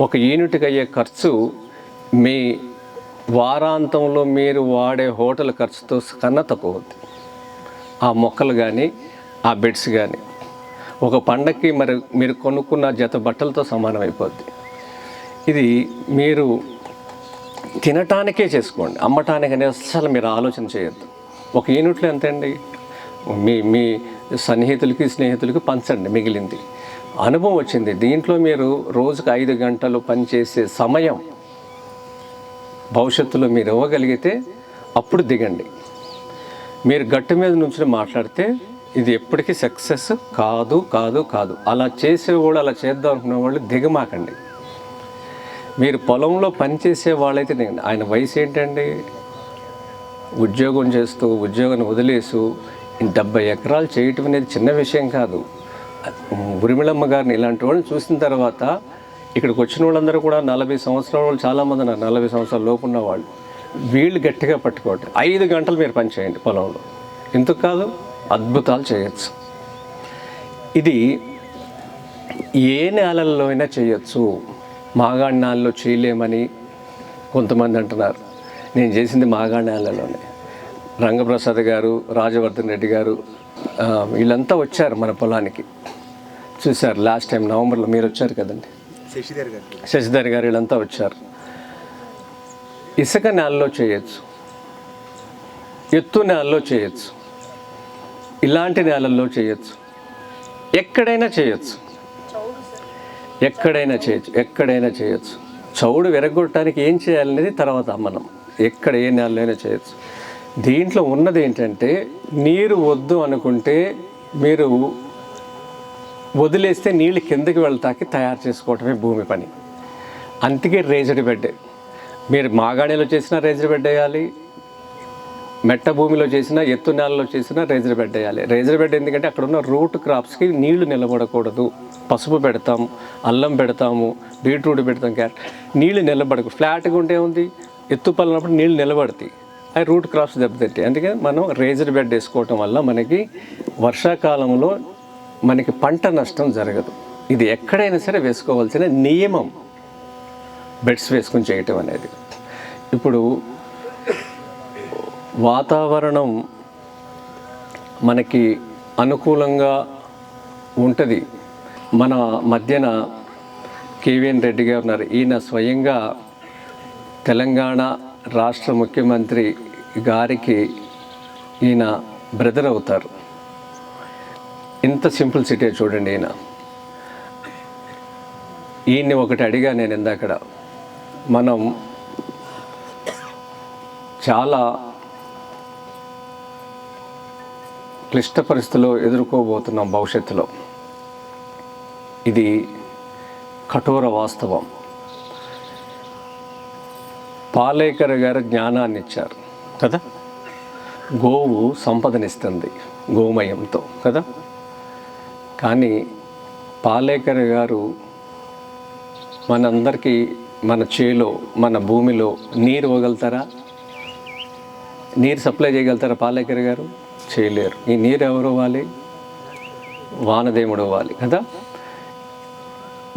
ఒక యూనిట్కి అయ్యే ఖర్చు మీ వారాంతంలో మీరు వాడే హోటల్ ఖర్చుతో కన్నా తక్కువ అవుతుంది. ఆ మొక్కలు కానీ ఆ బెడ్స్ కానీ ఒక పండక్కి మరి మీరు కొనుక్కున్న జత బట్టలతో సమానం అయిపోద్ది. ఇది మీరు తినటానికే చేసుకోండి, అమ్మటానికనే అస్సలు మీరు ఆలోచన చేయొద్దు. ఒక యూనిట్లో ఎంత అండి, మీ మీ సన్నిహితులకి స్నేహితులకి పంచండి, మిగిలింది. అనుభవం వచ్చింది. దీంట్లో మీరు రోజుకు 5 గంటలు పనిచేసే సమయం భవిష్యత్తులో మీరు ఇవ్వగలిగితే అప్పుడు దిగండి. మీరు గట్టు మీద నుంచి మాట్లాడితే ఇది ఎప్పటికీ సక్సెస్ కాదు కాదు కాదు. అలా చేసేవాళ్ళు, అలా చేద్దాం అనుకునే వాళ్ళు దిగమాకండి. మీరు పొలంలో పనిచేసే వాళ్ళైతే దిగండి. ఆయన వయసు ఏంటండి, ఉద్యోగం చేస్తూ ఉద్యోగాన్ని వదిలేసు 70 ఎకరాలు చేయటం అనేది చిన్న విషయం కాదు. ఉరిమిళమ్మ గారిని ఇలాంటి వాళ్ళని చూసిన తర్వాత ఇక్కడికి వచ్చిన వాళ్ళందరూ కూడా 40 సంవత్సరాల వాళ్ళు చాలామంది ఉన్నారు, 40 సంవత్సరాల లోపు ఉన్న వాళ్ళు. వీళ్ళు గట్టిగా పట్టుకోవటం. 5 గంటలు మీరు పని చేయండి పొలంలో, ఎందుకు కాదు, అద్భుతాలు చేయొచ్చు. ఇది ఏ నేలల్లో అయినా చేయొచ్చు. మాగాణి నేలలో చేయలేమని కొంతమంది అంటున్నారు. నేను చేసింది మాగాణి నేలలోనే. రంగప్రసాద్ గారు, రాజవర్ధన్ రెడ్డి గారు వీళ్ళంతా వచ్చారు మన పొలానికి, చూశారు. లాస్ట్ టైం నవంబర్లో మీరు వచ్చారు కదండి, శశిధర్ గారు వీళ్ళంతా వచ్చారు. ఇసుక నేలలో చేయొచ్చు, ఎత్తు నేలలో చేయొచ్చు, ఇలాంటి నేలల్లో చేయొచ్చు, ఎక్కడైనా చేయొచ్చు, ఎక్కడైనా చేయొచ్చు, ఎక్కడైనా చేయొచ్చు. చౌడు విరగొట్టడానికి ఏం చేయాలనేది తర్వాత మనం ఎక్కడ ఏ నేలలో అయినా చేయొచ్చు. దీంట్లో ఉన్నది ఏంటంటే, నీరు వద్దు అనుకుంటే మీరు వదిలేస్తే నీళ్ళు కిందకి వెళ్తాకి తయారు చేసుకోవటమే భూమి పని. అందుకే రేజ్డ్ బెడ్. మీరు మాగాణిలో చేసినా రేజ్డ్ బెడ్ వేయాలి, మెట్ట భూమిలో చేసినా, ఎత్తు నేలలో చేసినా రేజ్డ్ బెడ్ వేయాలి. రేజ్డ్ బెడ్ ఎందుకంటే అక్కడ ఉన్న రూట్ క్రాప్స్కి నీళ్లు నిలబడకూడదు. పసుపు పెడతాము, అల్లం పెడతాము, బీట్రూట్ పెడతాం, క్యారెట్, నీళ్లు నిలబడకూడదు. ఫ్లాట్గా ఉంటే ఉంది, ఎత్తు పలినప్పుడు నీళ్ళు నిలబడతాయి, అవి రూట్ క్రాప్స్ దెబ్బతింటాయి. అందుకే మనం రేజ్డ్ బెడ్ వేసుకోవటం వల్ల మనకి వర్షాకాలంలో మనకి పంట నష్టం జరగదు. ఇది ఎక్కడైనా సరే వేసుకోవాల్సిన నియమం, బెడ్స్ వేసుకుని చేయటం అనేది. ఇప్పుడు వాతావరణం మనకి అనుకూలంగా ఉంటుంది. మన మధ్యన కేవీఎన్ రెడ్డి గారు ఉన్నారు. ఈయన స్వయంగా తెలంగాణ రాష్ట్ర ముఖ్యమంత్రి గారికి ఈయన బ్రదర్ అవుతారు. ఇంత సింపుల్ సిటీ చూడండి. ఈయన్ని ఒకటి అడిగా నేను ఇందాకడ, మనం చాలా క్లిష్ట పరిస్థితుల్లో ఎదుర్కోబోతున్నాం భవిష్యత్తులో. ఇది కఠోర వాస్తవం. పాలేకర్ గారు జ్ఞానాన్ని ఇచ్చారు కదా, గోవు సంపదనిస్తుంది గోమయంతో కదా. కానీ పాలేకర్ గారు మనందరికీ మన చేలో, మన భూమిలో నీరు ఇవ్వగలుగుతారా? నీరు సప్లై చేయగలుగుతారా పాలేకర్ గారు? చేయలేరు. ఈ నీరు ఎవరు ఇవ్వాలి? వానదేవుడు ఇవ్వాలి కదా.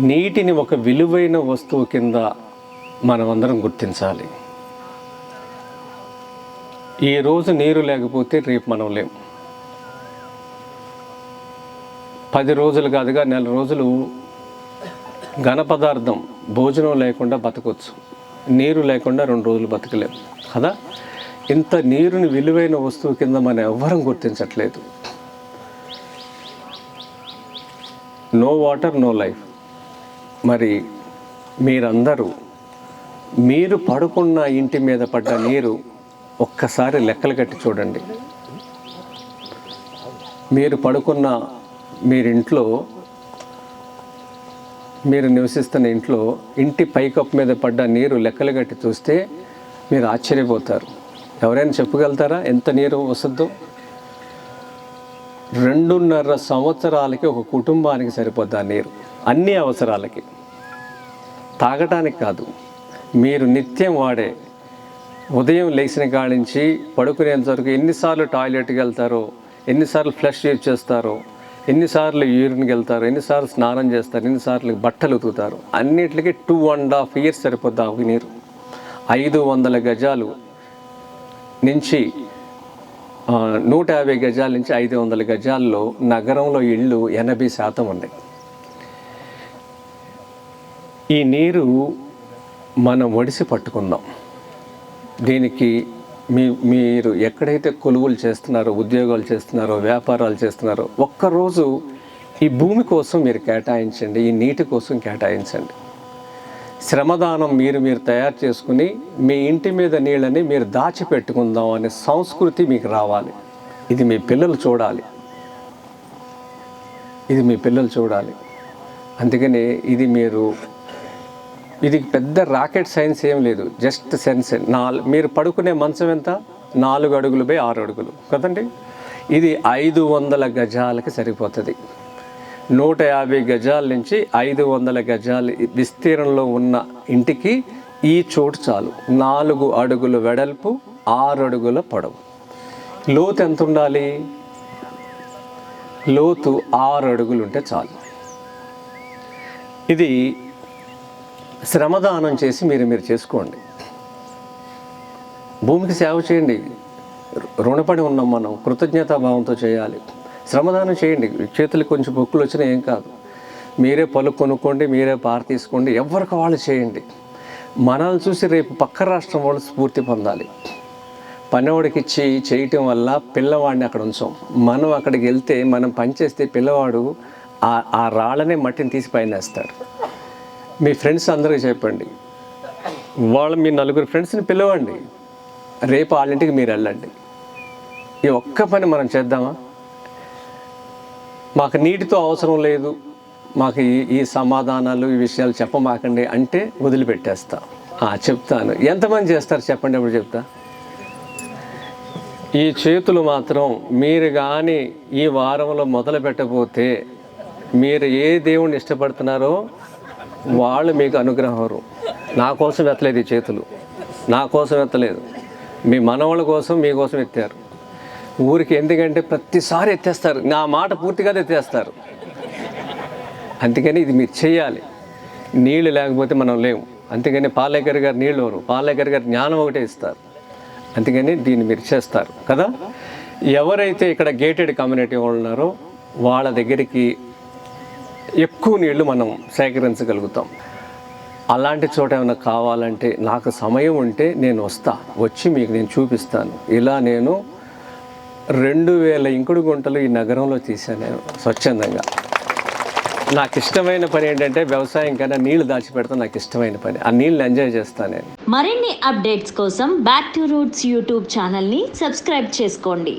నీటిని ఒక విలువైన వస్తువు కింద మనమందరం గుర్తించాలి. ఈరోజు నీరు లేకపోతే రేపు మనం లేం. 10 రోజులు కాదుగా, 4 రోజులు ఘన పదార్థం భోజనం లేకుండా బతకొచ్చు, నీరు లేకుండా 2 రోజులు బతకలేం కదా. ఇంత నీరుని విలువైన వస్తువు కింద మనం ఎవ్వరం గుర్తించట్లేదు. No water no life. మరి మీరందరూ మీరు పడుకున్న ఇంటి మీద పడ్డ నీరు ఒక్కసారి లెక్కలు కట్టి చూడండి. మీరు పడుకున్న మీరింట్లో, మీరు నివసిస్తున్న ఇంట్లో ఇంటి పైకప్పు మీద పడ్డ నీరు లెక్కలు కట్టి చూస్తే మీరు ఆశ్చర్యపోతారు. ఎవరైనా చెప్పగలుగుతారా ఎంత నీరు వస్తుందో? 2.5 సంవత్సరాలకి ఒక కుటుంబానికి సరిపోద్ది ఆ నీరు, అన్ని అవసరాలకి, తాగటానికి కాదు. మీరు నిత్యం వాడే, ఉదయం లేచిన కాడి నుంచి పడుకునేంత వరకు ఎన్నిసార్లు టాయిలెట్కి వెళ్తారో, ఎన్నిసార్లు ఫ్లష్ యూజ్ చేస్తారో, ఎన్నిసార్లు యూరిన్కి వెళ్తారు, ఎన్నిసార్లు స్నానం చేస్తారు, ఎన్నిసార్లు బట్టలు ఉతుకుతారు, అన్నిటికీ 2.5 years సరిపోద్ది ఆ నీరు. 500 గజాలు నుంచి 150 గజాల నుంచి 500 గజాల్లో నగరంలో ఇళ్ళు 80% ఉన్నాయి. ఈ నీరు మనం ఒడిసి పట్టుకుందాం. దీనికి మీరు ఎక్కడైతే కొలువులు చేస్తున్నారో, ఉద్యోగాలు చేస్తున్నారో, వ్యాపారాలు చేస్తున్నారో, ఒక్కరోజు ఈ భూమి కోసం మీరు కేటాయించండి, ఈ నీటి కోసం కేటాయించండి. శ్రమదానం మీరు తయారు చేసుకుని మీ ఇంటి మీద నీళ్ళని మీరు దాచిపెట్టుకుందాం అనే సంస్కృతి మీకు రావాలి. ఇది మీ పిల్లలు చూడాలి, ఇది మీ పిల్లలు చూడాలి. అందుకని ఇది పెద్ద రాకెట్ సైన్స్ ఏం లేదు, జస్ట్ సెన్స్. మీరు పడుకునే మంచం ఎంత? 4 అడుగులు బై 6 అడుగులు కదండి. ఇది 500 గజాలకి సరిపోతుంది. 150 గజాల నుంచి 500 గజాల విస్తీర్ణంలో ఉన్న ఇంటికి ఈ చోటు చాలు. 4 అడుగులు వెడల్పు, 6 అడుగుల పొడవు. లోతు ఎంత ఉండాలి? లోతు 6 అడుగులు ఉంటే చాలు. ఇది శ్రమదానం చేసి మీరు చేసుకోండి. భూమికి సేవ చేయండి. రుణపడి ఉన్నాం మనం, కృతజ్ఞతాభావంతో చేయాలి. శ్రమదానం చేయండి. చేతులకు కొంచెం బొక్కులు వచ్చినా ఏం కాదు. మీరే పలు కొనుక్కోండి, మీరే పార తీసుకోండి, ఎవరికి వాళ్ళు చేయండి. మనల్ని చూసి రేపు పక్క రాష్ట్రం వాళ్ళు స్ఫూర్తి పొందాలి. పనివాడికి చేయటం వల్ల పిల్లవాడిని అక్కడ ఉంచాం. మనం అక్కడికి వెళ్తే మనం పనిచేస్తే పిల్లవాడు ఆ రాళ్ళనే మట్టిని తీసి పైన వేస్తాడు. మీ ఫ్రెండ్స్ అందరికీ చెప్పండి, మీ 4 ఫ్రెండ్స్ని పిలవండి, రేపు వాళ్ళ ఇంటికి మీరు వెళ్ళండి. ఈ ఒక్క పని మనం చేద్దామా? మాకు నీటితో అవసరం లేదు, మాకు ఈ సమాధానాలు ఈ విషయాలు చెప్పమాకండి అంటే వదిలిపెట్టేస్తా. చెప్తాను. ఎంతమంది చేస్తారు చెప్పండి, అప్పుడు చెప్తా. ఈ చేతులు మాత్రం మీరు కానీ ఈ వారంలో మొదలు పెట్టకపోతే, మీరు ఏ దేవుణ్ణి ఇష్టపడుతున్నారో వాళ్ళు మీకు అనుగ్రహం. నా కోసం ఎత్తలేదు ఈ చేతులు, నా కోసం ఎత్తలేదు, మీ మనవాళ్ళ కోసం మీకోసం ఎత్తారు. ఊరికి ఎందుకంటే ప్రతిసారి ఎత్తేస్తారు, నా మాట పూర్తిగా ఎత్తేస్తారు. అందుకని ఇది మీరు చేయాలి. నీళ్ళు లేకపోతే మనం లేవు. అందుకని పాలేకర్ గారు నీళ్ళు ఎవరు? పాలేకర్ గారు జ్ఞానం ఒకటే ఇస్తారు. అందుకని దీన్ని మీరు చేస్తారు కదా. ఎవరైతే ఇక్కడ గేటెడ్ కమ్యూనిటీ వాళ్ళు ఉన్నారో వాళ్ళ దగ్గరికి ఎక్కువ నీళ్లు మనం సేకరించగలుగుతాం. అలాంటి చోట ఏమైనా కావాలంటే నాకు సమయం ఉంటే నేను వచ్చి మీకు నేను చూపిస్తాను. ఇలా నేను 2000 ఇంకుడు గుంటలు ఈ నగరంలో తీశాను నేను స్వచ్ఛందంగా. నాకు ఇష్టమైన పని ఏంటంటే వ్యవసాయం కన్నా నీళ్లు దాచిపెడతాను. నాకు ఇష్టమైన పని, ఆ నీళ్ళు ఎంజాయ్ చేస్తాను నేను. మరిన్ని అప్డేట్స్ కోసం బ్యాక్ టు రూట్స్ యూట్యూబ్ ఛానల్ని సబ్స్క్రైబ్ చేసుకోండి.